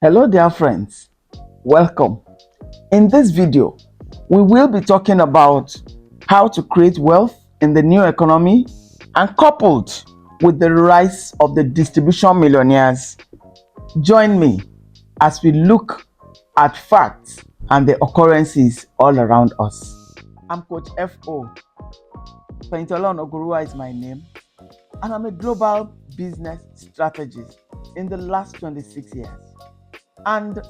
Hello dear friends, welcome. In this video, we will be talking about how to create wealth in the new economy and coupled with the rise of the distribution millionaires. Join me as we look at facts and the occurrences all around us. I'm Coach F.O. Pentola Onogurua is my name, and I'm a global business strategist in the last 26 years. And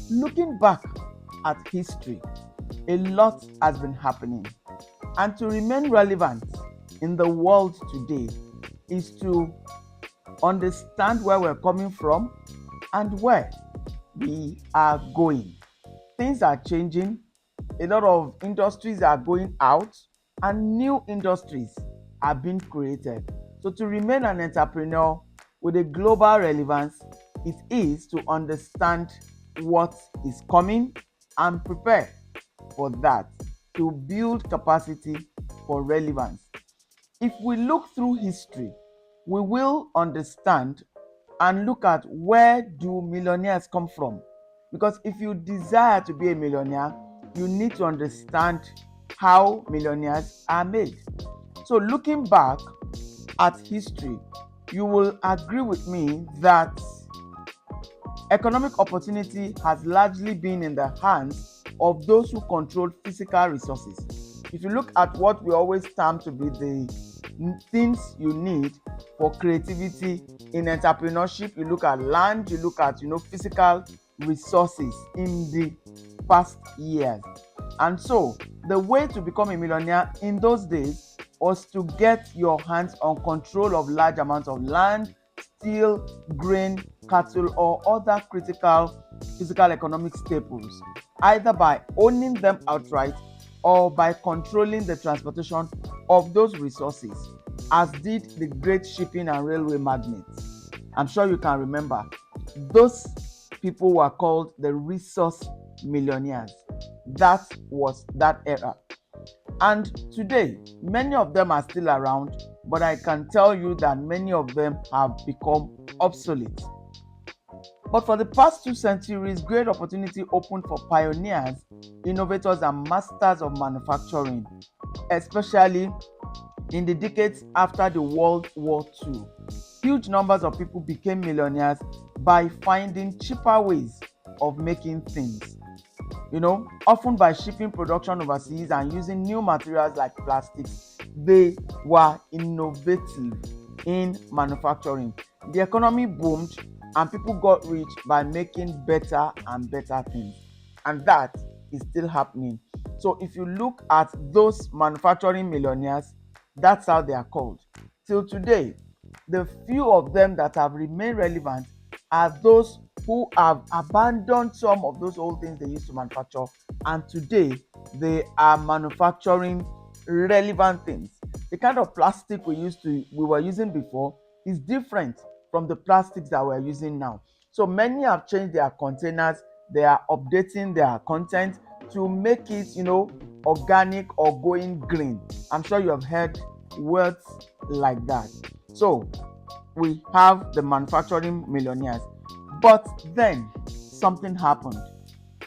looking back at history, a lot has been happening. And to remain relevant in the world today is to understand where we're coming from and where we are going. Things are changing. A lot of industries are going out and new industries are being created. So to remain an entrepreneur with a global relevance, it is to understand what is coming and prepare for that, to build capacity for relevance. If we look through history, we will understand and look at where do millionaires come from. Because if you desire to be a millionaire, you need to understand how millionaires are made. So looking back at history, you will agree with me that economic opportunity has largely been in the hands of those who control physical resources. If you look at what we always term to be the things you need for creativity in entrepreneurship, you look at land, you look at physical resources in the past years. And so the way to become a millionaire in those days was to get your hands on control of large amounts of land, steel, grain, cattle, or other critical physical economic staples, either by owning them outright or by controlling the transportation of those resources, as did the great shipping and railway magnates. I'm sure you can remember. Those people were called the resource millionaires. That was that era. And today, many of them are still around, but I can tell you that many of them have become obsolete. But for the past 2 centuries, great opportunity opened for pioneers, innovators, and masters of manufacturing, especially in the decades after the World War II. Huge numbers of people became millionaires by finding cheaper ways of making things. Often by shipping production overseas and using new materials like plastics. They were innovative in manufacturing. The economy boomed and people got rich by making better and better things. And that is still happening. So if you look at those manufacturing millionaires, that's how they are called. Till today, the few of them that have remained relevant are those who have abandoned some of those old things they used to manufacture, and today they are manufacturing relevant things. The kind of plastic we were using before is different from the plastics that we're using now. So many have changed their containers, they are updating their content to make it organic or going green. I'm sure you have heard words like that. So we have the manufacturing millionaires. But then something happened.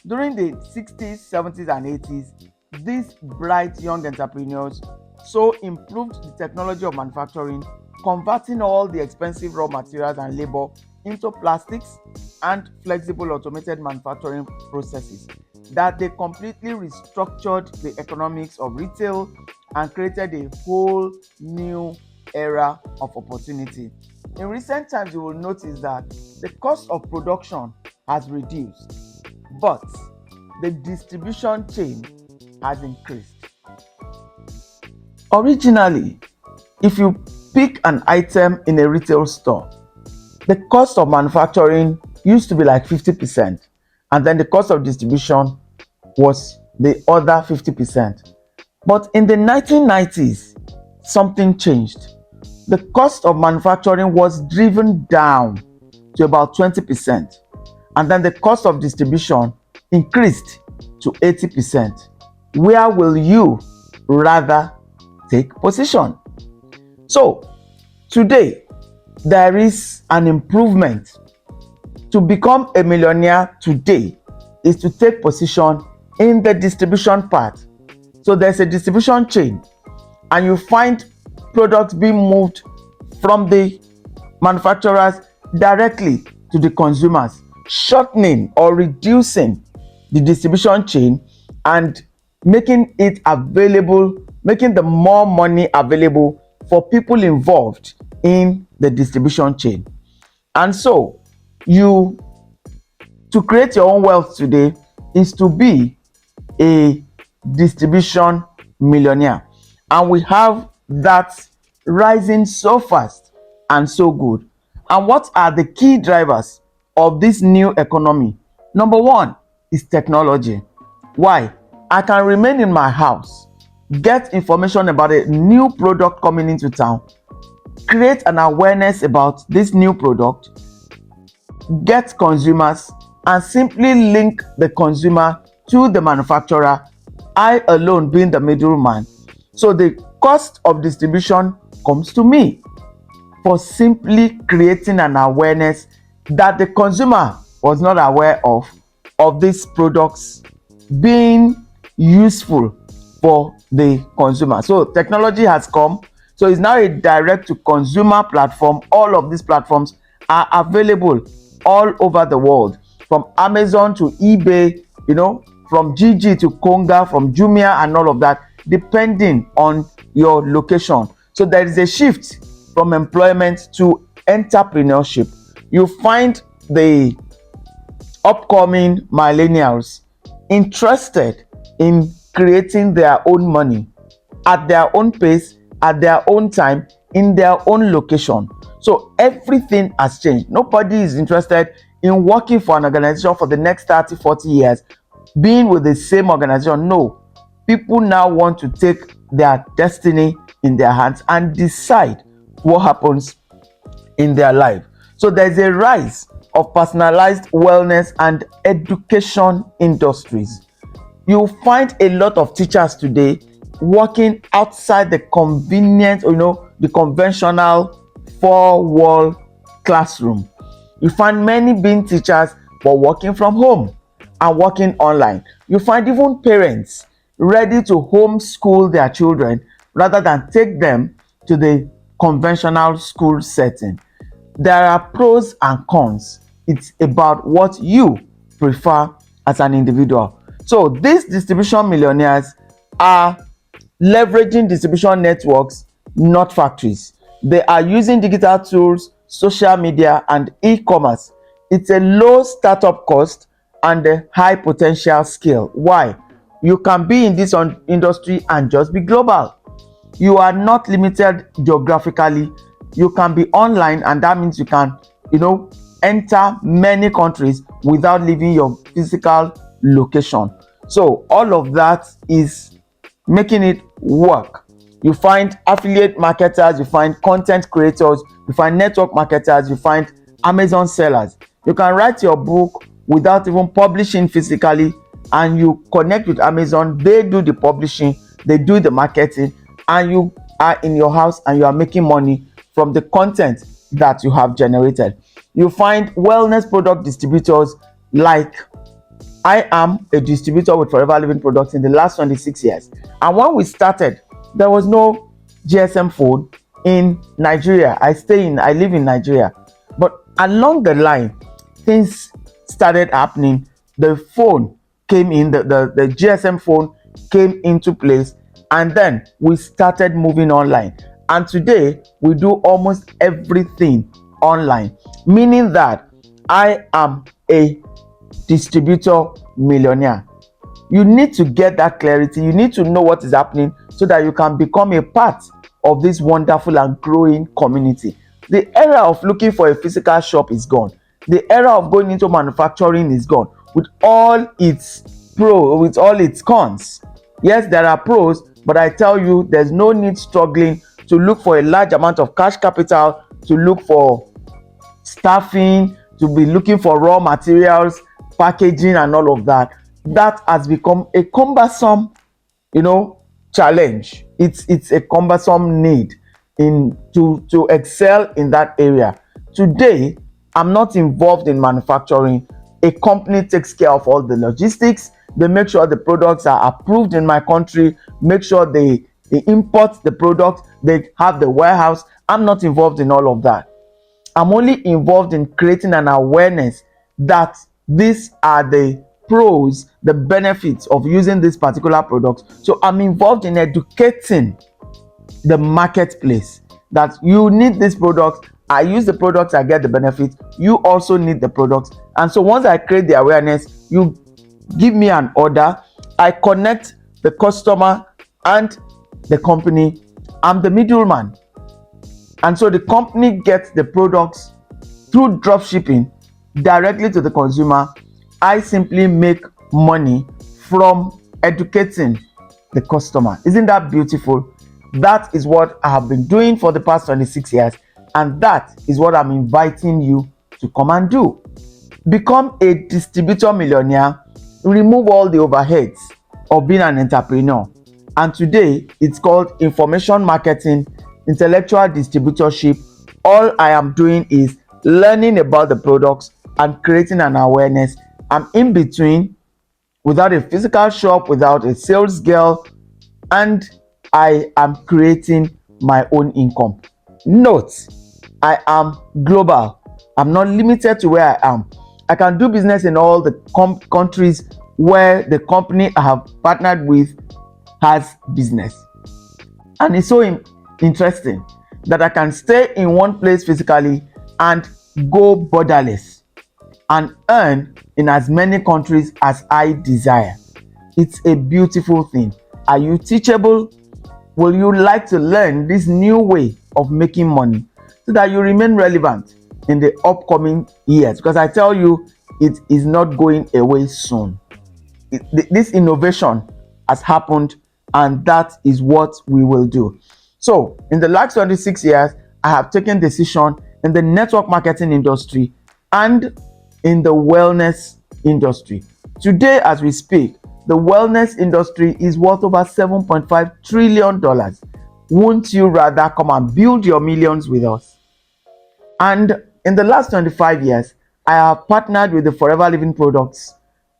During the 60s, 70s, and 80s, these bright young entrepreneurs so improved the technology of manufacturing, converting all the expensive raw materials and labor into plastics and flexible automated manufacturing processes, that they completely restructured the economics of retail and created a whole new era of opportunity. In recent times, you will notice that the cost of production has reduced, but the distribution chain has increased. Originally, if you pick an item in a retail store, the cost of manufacturing used to be like 50%, and then the cost of distribution was the other 50%. But in the 1990s, something changed. The cost of manufacturing was driven down to about 20%, and then the cost of distribution increased to 80%. Where will you rather take position? So today, there is an improvement To become a millionaire today is to take position in the distribution part. So there's a distribution chain, and you find products being moved from the manufacturers directly to the consumers, shortening or reducing the distribution chain and making it available, making the more money available for people involved in the distribution chain. And so, you to create your own wealth today is to be a distribution millionaire. And we have that rising so fast and so good. And what are the key drivers of this new economy? Number one is technology. Why? I can remain in my house, get information about a new product coming into town, create an awareness about this new product, get consumers, and simply link the consumer to the manufacturer, I alone being the middleman. So the cost of distribution comes to me for simply creating an awareness that the consumer was not aware of these products being useful for the consumer. So technology has come. So it's now a direct to consumer platform. All of these platforms are available all over the world, from Amazon to eBay, from GG to Konga, from Jumia and all of that, depending on your location. So there is a shift from employment to entrepreneurship. You find the upcoming millennials interested in creating their own money at their own pace, at their own time, in their own location. So everything has changed. Nobody is interested in working for an organization for the next 30, 40 years, being with the same organization. No, people now want to take their destiny in their hands and decide what happens in their life. So there's a rise of personalized wellness and education industries. You'll find a lot of teachers today working outside the convenient, the conventional four-wall classroom. You find many being teachers but working from home and working online. You find even parents ready to homeschool their children rather than take them to the conventional school setting. There are pros and cons. It's about what you prefer as an individual. So these distribution millionaires are leveraging distribution networks, not factories. They are using digital tools, social media, and e-commerce. It's a low startup cost and a high potential scale. Why? You can be in this industry and just be global. You are not limited geographically. You can be online, and that means you can, enter many countries without leaving your physical location. So all of that is making it work. You find affiliate marketers, you find content creators, you find network marketers, you find Amazon sellers. You can write your book without even publishing physically, and you connect with Amazon. They do the publishing, they do the marketing, and you are in your house and you are making money from the content that you have generated. You find wellness product distributors, like I am a distributor with Forever Living Products in the last 26 years. And when we started, there was no GSM phone in Nigeria. I live in Nigeria. But along the line, things started happening. The phone came in, the GSM phone came into place, and then we started moving online. And today, we do almost everything online, meaning that I am a distributor millionaire. You need to get that clarity. You need to know what is happening so that you can become a part of this wonderful and growing community. The era of looking for a physical shop is gone. The era of going into manufacturing is gone, with all its pros, with all its cons. Yes, there are pros, but I tell you, there's no need struggling to look for a large amount of cash capital, to look for staffing, to be looking for raw materials, packaging, and all of that. That has become a cumbersome, challenge. It's a cumbersome need to excel in that area. Today, I'm not involved in manufacturing. A company takes care of all the logistics. They make sure the products are approved in my country, make sure they import the product, they have the warehouse. I'm not involved in all of that. I'm only involved in creating an awareness that these are the pros, the benefits of using this particular product. So I'm involved in educating the marketplace that you need this product. I use the products, I get the benefit. You also need the products. And so once I create the awareness, you give me an order, I connect the customer and the company. I'm the middleman. And so the company gets the products through drop shipping directly to the consumer. I simply make money from educating the customer. Isn't that beautiful? That is what I have been doing for the past 26 years, and that is what I'm inviting you to come and do. Become a distributor millionaire. Remove all the overheads of being an entrepreneur. And today it's called information marketing, intellectual distributorship. All I am doing is learning about the products and creating an awareness. I'm in between, without a physical shop, without a sales girl, and I am creating my own income. Note, I am global. I'm not limited to where I am. I can do business in all the countries where the company I have partnered with has business. And it's so interesting that I can stay in one place physically and go borderless and earn in as many countries as I desire. It's a beautiful thing. Are you teachable? Will you like to learn this new way of making money so that you remain relevant in the upcoming years? Because I tell you, it is not going away soon. This innovation has happened, and that is what we will do. So in the last 26 years, I have taken decision in the network marketing industry and in the wellness industry. Today, as we speak, the wellness industry is worth over $7.5 trillion. Won't you rather come and build your millions with us? And in the last 25 years, I have partnered with the Forever Living Products,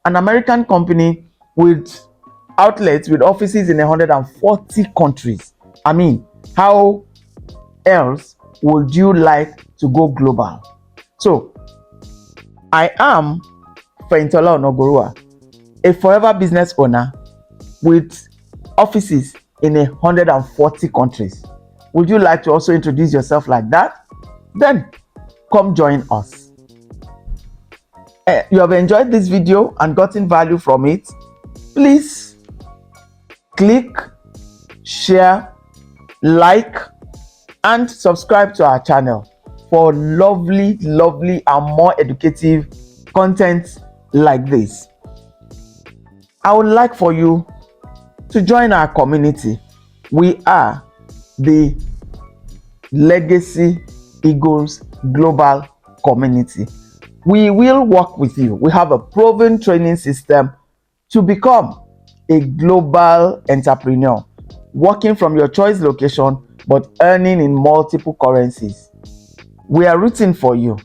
an American company with outlets with offices in 140 countries. I mean, how else would you like to go global? So, I am Feintola Onogorua, a forever business owner with offices in 140 countries. Would you like to also introduce yourself like that? Then come join us. You have enjoyed this video and gotten value from it. Please click, share, like, and subscribe to our channel for lovely and more educative content like this. I would like for you to join our community. We are the Legacy Eagles Global Community. We will work with you. We have a proven training system to become a global entrepreneur, working from your choice location but earning in multiple currencies. We are rooting for you.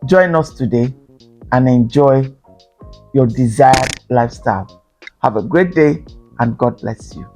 Join us today and enjoy your desired lifestyle. Have a great day and God bless you.